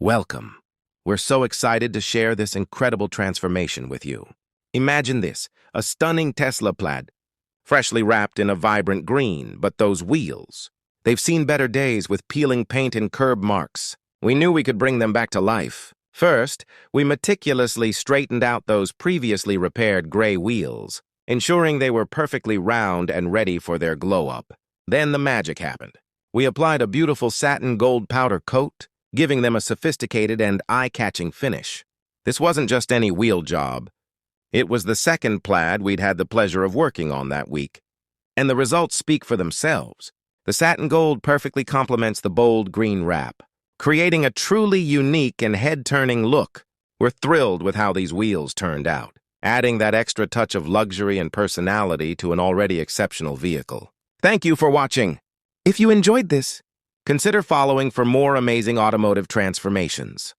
Welcome. We're so excited to share this incredible transformation with you. Imagine this, a stunning Tesla Plaid, freshly wrapped in a vibrant green, but those wheels. They've seen better days with peeling paint and curb marks. We knew we could bring them back to life. First, we meticulously straightened out those previously repaired gray wheels, ensuring they were perfectly round and ready for their glow-up. Then the magic happened. We applied a beautiful satin gold powder coat, giving them a sophisticated and eye-catching finish. This wasn't just any wheel job. It was the second Plaid we'd had the pleasure of working on that week. And the results speak for themselves. The satin gold perfectly complements the bold green wrap, creating a truly unique and head-turning look. We're thrilled with how these wheels turned out, adding that extra touch of luxury and personality to an already exceptional vehicle. Thank you for watching. If you enjoyed this, consider following for more amazing automotive transformations.